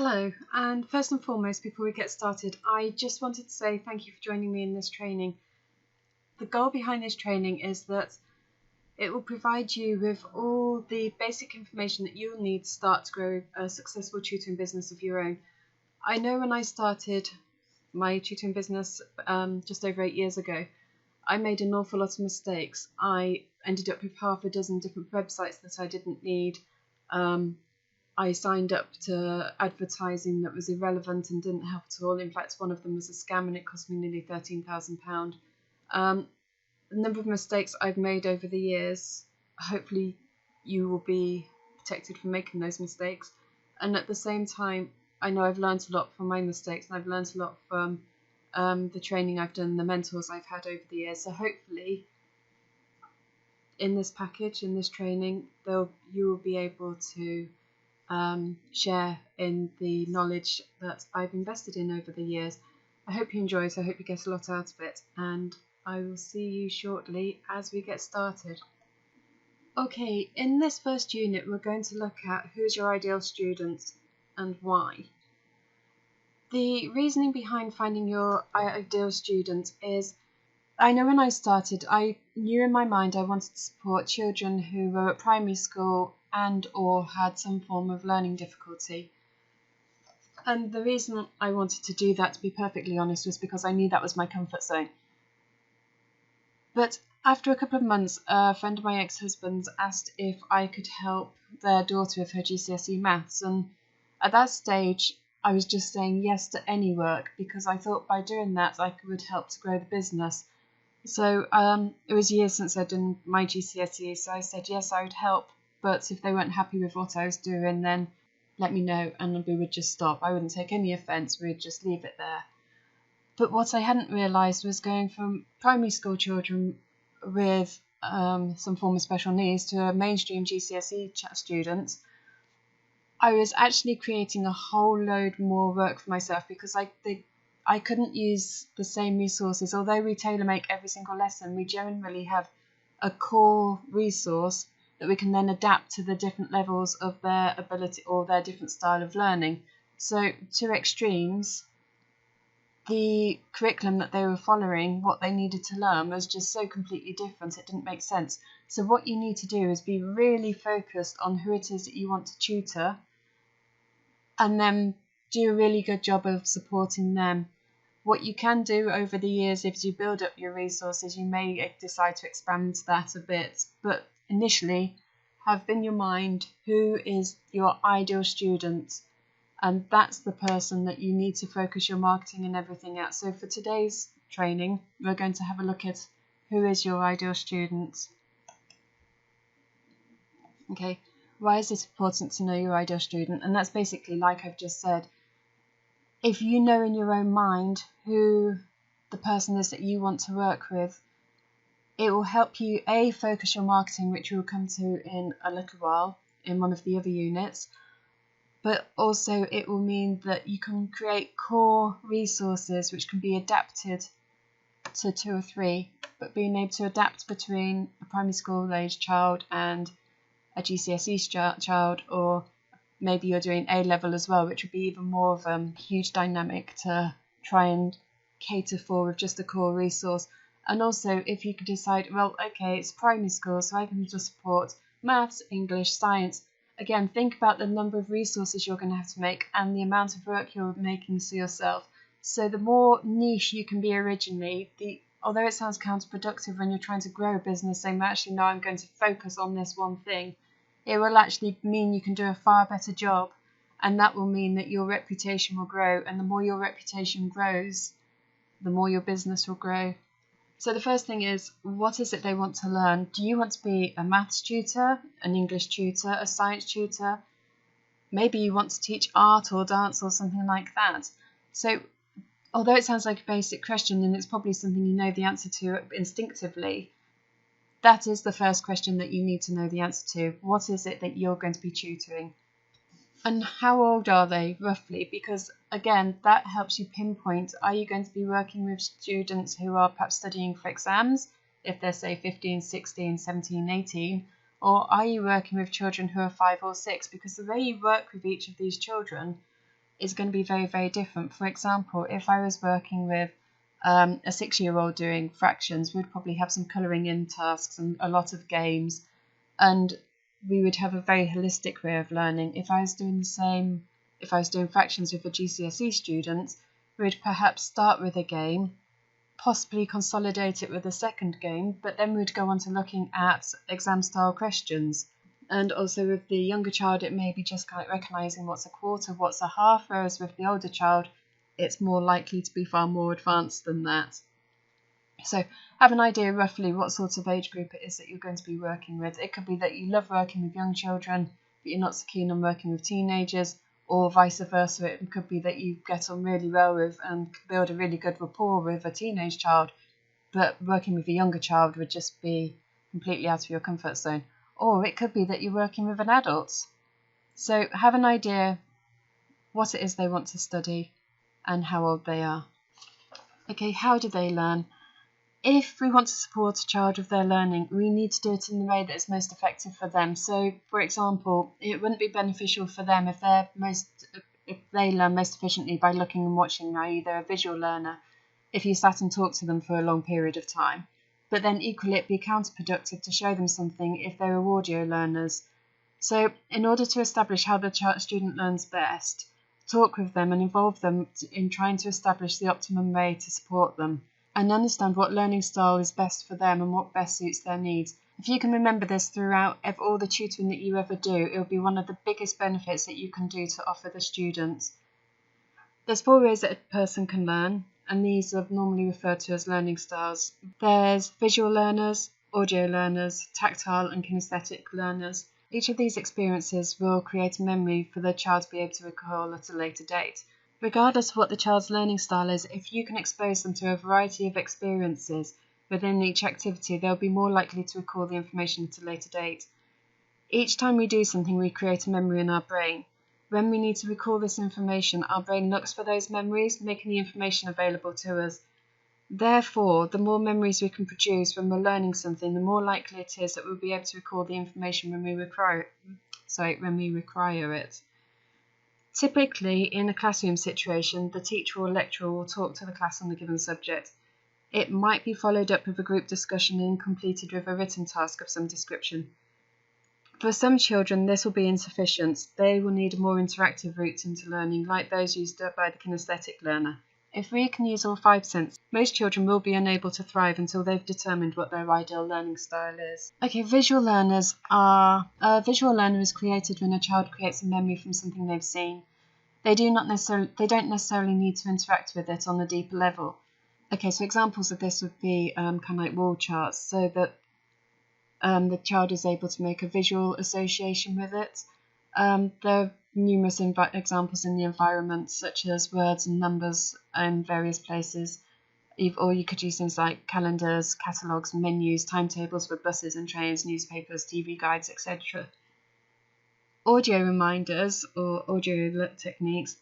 Hello, and first and foremost, before we get started, I just wanted to say thank you for joining me in this training. The goal behind this training is that it will provide you with all the basic information that you'll need to start to grow a successful tutoring business of your own. I know when I started my tutoring business just over 8 years ago, I made an awful lot of mistakes. I ended up with half a dozen different websites that I didn't need. I signed up to advertising that was irrelevant and didn't help at all. In fact, one of them was a scam and it cost me nearly £13,000. The number of mistakes I've made over the years, hopefully you will be protected from making those mistakes. And at the same time, I know I've learned a lot from my mistakes, and I've learned a lot from the training I've done, the mentors I've had over the years. So hopefully in this package, in this training, you will be able to share in the knowledge that I've invested in over the years. I hope you enjoy it. I hope you get a lot out of it, and I will see you shortly as we get started. Okay, in this first unit we're going to look at who's your ideal student and why. The reasoning behind finding your ideal student is, I know when I started, I knew in my mind I wanted to support children who were at primary school and or had some form of learning difficulty. And the reason I wanted to do that, to be perfectly honest, was because I knew that was my comfort zone. But after a couple of months, a friend of my ex-husband's asked if I could help their daughter with her GCSE maths, and at that stage I was just saying yes to any work because I thought by doing that I would help to grow the business. So it was years since I'd done my GCSE, so I said yes, I would help, but if they weren't happy with what I was doing, then let me know and we would just stop. I wouldn't take any offence, we'd just leave it there. But what I hadn't realised was going from primary school children with some form of special needs to a mainstream GCSE student, I was actually creating a whole load more work for myself because I couldn't use the same resources. Although we tailor make every single lesson, we generally have a core resource that we can then adapt to the different levels of their ability or their different style of learning. So two extremes, the curriculum that they were following, what they needed to learn was just so completely different, it didn't make sense. So what you need to do is be really focused on who it is that you want to tutor, and then do a really good job of supporting them. What you can do over the years, if you build up your resources, you may decide to expand that a bit, but initially have in your mind who is your ideal student, and that's the person that you need to focus your marketing and everything at. So for today's training, we're going to have a look at who is your ideal student. Okay, why is it important to know your ideal student? And that's basically, like I've just said, if you know in your own mind who the person is that you want to work with, it will help you focus your marketing, which we'll come to in a little while in one of the other units, but also it will mean that you can create core resources which can be adapted to 2 or 3, but being able to adapt between a primary school age child and a GCSE child, or maybe you're doing A-level as well, which would be even more of a huge dynamic to try and cater for with just a core resource. And also if you could decide, well, okay, it's primary school, so I can just support maths, English, science. Again, think about the number of resources you're going to have to make and the amount of work you're making for yourself. So the more niche you can be originally, although it sounds counterproductive when you're trying to grow a business, saying, actually, no, I'm going to focus on this one thing, it will actually mean you can do a far better job, and that will mean that your reputation will grow, and the more your reputation grows, the more your business will grow. So the first thing is, what is it they want to learn? Do you want to be a maths tutor, an English tutor, a science tutor? Maybe you want to teach art or dance or something like that. So although it sounds like a basic question, and it's probably something you know the answer to instinctively, that is the first question that you need to know the answer to. What is it that you're going to be tutoring? And how old are they, roughly? Because, again, that helps you pinpoint, are you going to be working with students who are perhaps studying for exams, if they're, say, 15, 16, 17, 18, or are you working with children who are 5 or 6? Because the way you work with each of these children is going to be very, very different. For example, if I was working with a 6-year-old doing fractions, we'd probably have some colouring in tasks and a lot of games, and we would have a very holistic way of learning. If I was doing fractions with a GCSE student, we'd perhaps start with a game, possibly consolidate it with a second game, but then we'd go on to looking at exam style questions. And also with the younger child, it may be just kind of recognising what's a quarter, what's a half, whereas with the older child, it's more likely to be far more advanced than that. So have an idea roughly what sort of age group it is that you're going to be working with. It could be that you love working with young children, but you're not so keen on working with teenagers, or vice versa. It could be that you get on really well with and build a really good rapport with a teenage child, but working with a younger child would just be completely out of your comfort zone. Or it could be that you're working with an adult. So have an idea what it is they want to study and how old they are. Okay, how do they learn? If we want to support a child with their learning, we need to do it in the way that is most effective for them. So, for example, it wouldn't be beneficial for them if they learn most efficiently by looking and watching, i.e. they're a visual learner, if you sat and talked to them for a long period of time. But then equally it'd be counterproductive to show them something if they were audio learners. So, in order to establish how the student learns best, talk with them and involve them in trying to establish the optimum way to support them, and understand what learning style is best for them and what best suits their needs. If you can remember this throughout all the tutoring that you ever do, it will be one of the biggest benefits that you can do to offer the students. There's 4 ways that a person can learn, and these are normally referred to as learning styles. There's visual learners, audio learners, tactile and kinesthetic learners. Each of these experiences will create a memory for the child to be able to recall at a later date. Regardless of what the child's learning style is, if you can expose them to a variety of experiences within each activity, they'll be more likely to recall the information at a later date. Each time we do something, we create a memory in our brain. When we need to recall this information, our brain looks for those memories, making the information available to us. Therefore, the more memories we can produce when we're learning something, the more likely it is that we'll be able to recall the information when we require it. Typically, in a classroom situation, the teacher or lecturer will talk to the class on the given subject. It might be followed up with a group discussion and completed with a written task of some description. For some children, this will be insufficient. They will need a more interactive route into learning, like those used by the kinesthetic learner. If we can use all 5 senses, most children will be unable to thrive until they've determined what their ideal learning style is. Okay, visual learners are... A visual learner is created when a child creates a memory from something they've seen. They don't necessarily need to interact with it on a deeper level. Okay, so examples of this would be kind of like wall charts, so that the child is able to make a visual association with it. There are numerous examples in the environment, such as words and numbers in various places. Or you could use things like calendars, catalogues, menus, timetables for buses and trains, newspapers, TV guides, etc. Audio reminders, or audio techniques,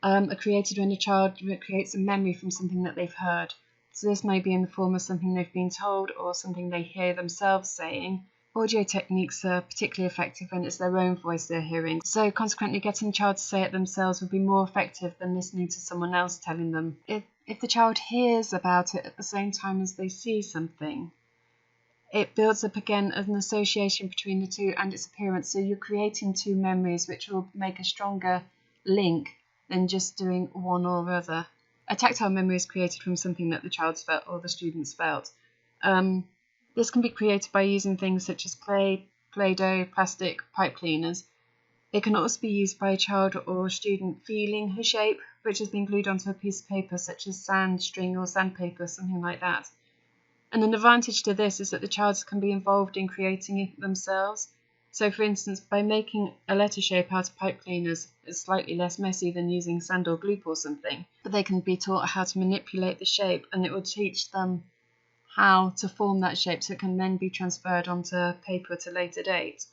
are created when a child creates a memory from something that they've heard. So this may be in the form of something they've been told or something they hear themselves saying. Audio techniques are particularly effective when it's their own voice they're hearing. So consequently, getting a child to say it themselves would be more effective than listening to someone else telling them. If the child hears about it at the same time as they see something, it builds up again an association between the two and its appearance. So you're creating 2 memories which will make a stronger link than just doing one or other. A tactile memory is created from something that the child's felt or the student's felt. This can be created by using things such as clay, Play-Doh, plastic, pipe cleaners. It can also be used by a child or student feeling a shape which has been glued onto a piece of paper, such as sand, string or sandpaper, something like that. And an advantage to this is that the child can be involved in creating it themselves. So for instance, by making a letter shape out of pipe cleaners, it's slightly less messy than using sand or glue or something. But they can be taught how to manipulate the shape, and it will teach them how to form that shape so it can then be transferred onto paper at a later date.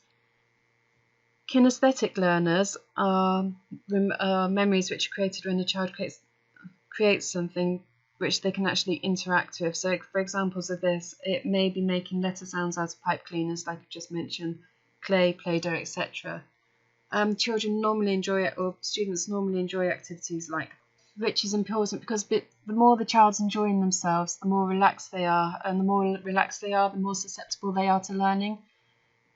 Kinesthetic learners are memories which are created when a child creates something which they can actually interact with. So for examples of this, it may be making letter sounds out of pipe cleaners, like I just mentioned, clay, Play-Doh, etc. children normally enjoy it, or students normally enjoy activities like, which is important because the more the child's enjoying themselves, the more relaxed they are, and the more relaxed they are, the more susceptible they are to learning.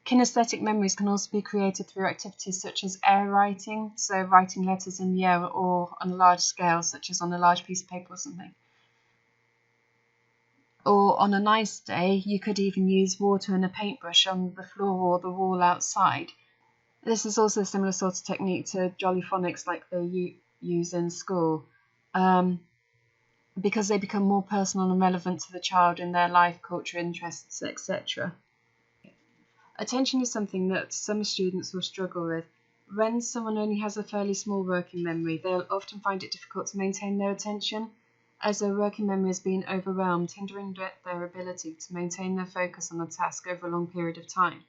Kinesthetic memories can also be created through activities such as air writing, so writing letters in the air or on a large scale, such as on a large piece of paper or something. Or on a nice day, you could even use water and a paintbrush on the floor or the wall outside. This is also a similar sort of technique to jollyphonics like they use in school, because they become more personal and relevant to the child in their life, culture, interests, etc. Attention is something that some students will struggle with. When someone only has a fairly small working memory, they'll often find it difficult to maintain their attention, as their working memory has been overwhelmed, hindering their ability to maintain their focus on a task over a long period of time.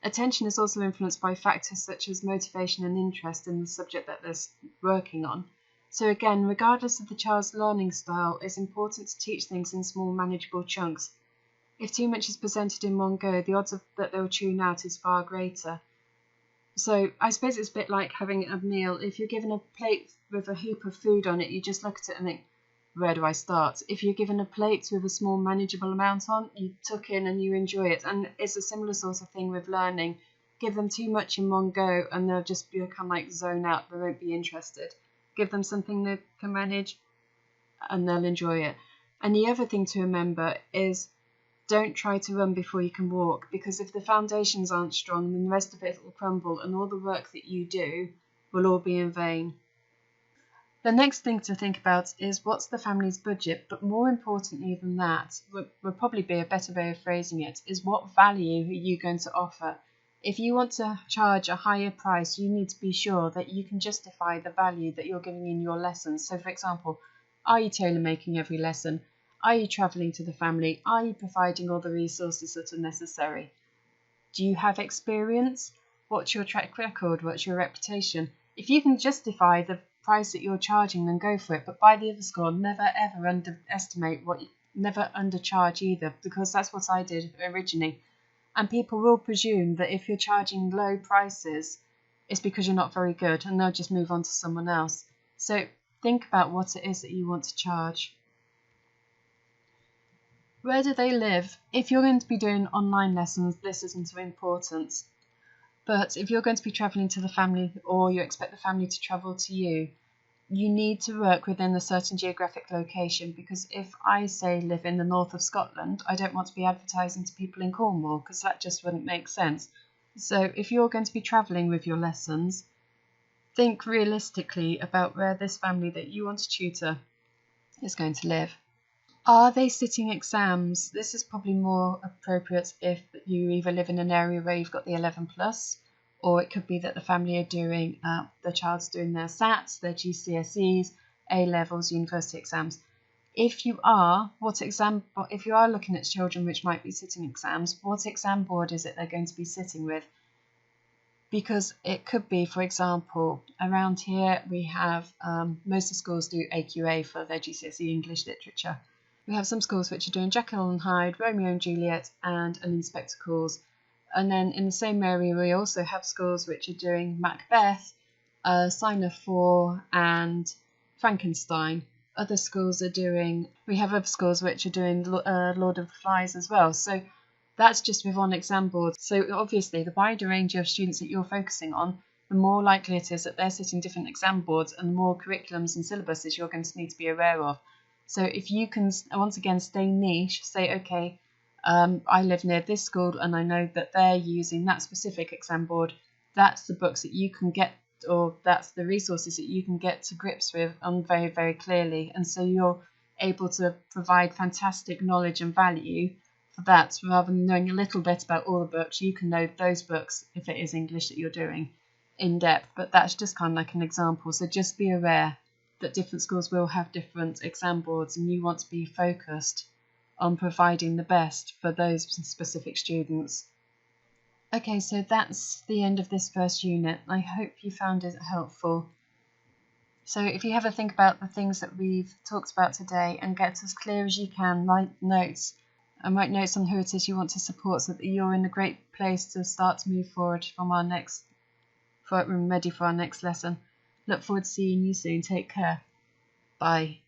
Attention is also influenced by factors such as motivation and interest in the subject that they're working on. So again, regardless of the child's learning style, it's important to teach things in small, manageable chunks. If too much is presented in one go, the odds that they'll tune out is far greater. So I suppose it's a bit like having a meal. If you're given a plate with a heap of food on it, you just look at it and think, where do I start? If you're given a plate with a small manageable amount on, you tuck in and you enjoy it. And it's a similar sort of thing with learning. Give them too much in one go and they'll just be kind of like zone out. They won't be interested. Give them something they can manage and they'll enjoy it. And the other thing to remember is, don't try to run before you can walk, because if the foundations aren't strong, then the rest of it will crumble and all the work that you do will all be in vain. The next thing to think about is, what's the family's budget? But more importantly than that, would probably be a better way of phrasing it, is what value are you going to offer? If you want to charge a higher price, you need to be sure that you can justify the value that you're giving in your lessons. So for example, are you tailor making every lesson? Are you travelling to the family? Are you providing all the resources that are necessary? Do you have experience? What's your track record? What's your reputation? If you can justify the price that you're charging, then go for it. But by the other score, never ever never undercharge either, because that's what I did originally. And people will presume that if you're charging low prices, it's because you're not very good, and they'll just move on to someone else. So think about what it is that you want to charge. Where do they live? If you're going to be doing online lessons, this isn't of importance. But if you're going to be travelling to the family, or you expect the family to travel to you, you need to work within a certain geographic location, because if I say live in the north of Scotland, I don't want to be advertising to people in Cornwall, because that just wouldn't make sense. So if you're going to be travelling with your lessons, think realistically about where this family that you want to tutor is going to live. Are they sitting exams? This is probably more appropriate if you either live in an area where you've got the 11 plus, or it could be that the family are doing, the child's doing their SATs, their GCSEs, A-levels, university exams. If you are, if you are looking at children which might be sitting exams, what exam board is it they're going to be sitting with? Because it could be, for example, around here we have, most of the schools do AQA for their GCSE English literature. We have some schools which are doing Jekyll and Hyde, Romeo and Juliet, and an Inspector Calls. And then in the same area, we also have schools which are doing Macbeth, Sign of Four, and Frankenstein. Other schools are doing, we have other schools which are doing Lord of the Flies as well. So that's just with one exam board. So obviously, the wider range of students that you're focusing on, the more likely it is that they're sitting different exam boards, and the more curriculums and syllabuses you're going to need to be aware of. So if you can, once again, stay niche, say, okay, I live near this school and I know that they're using that specific exam board, that's the books that you can get, or that's the resources that you can get to grips with very, very clearly. And so you're able to provide fantastic knowledge and value for that, rather than knowing a little bit about all the books. You can know those books, if it is English that you're doing, in depth. But that's just kind of like an example. So just be aware that different schools will have different exam boards, and you want to be focused on providing the best for those specific students. Okay, so that's the end of this first unit. I hope you found it helpful. So if you have a think about the things that we've talked about today, and get as clear as you can, write notes on who it is you want to support, so that you're in a great place to start to move forward from our next for when we're ready for our next lesson. Look forward to seeing you soon. Take care. Bye.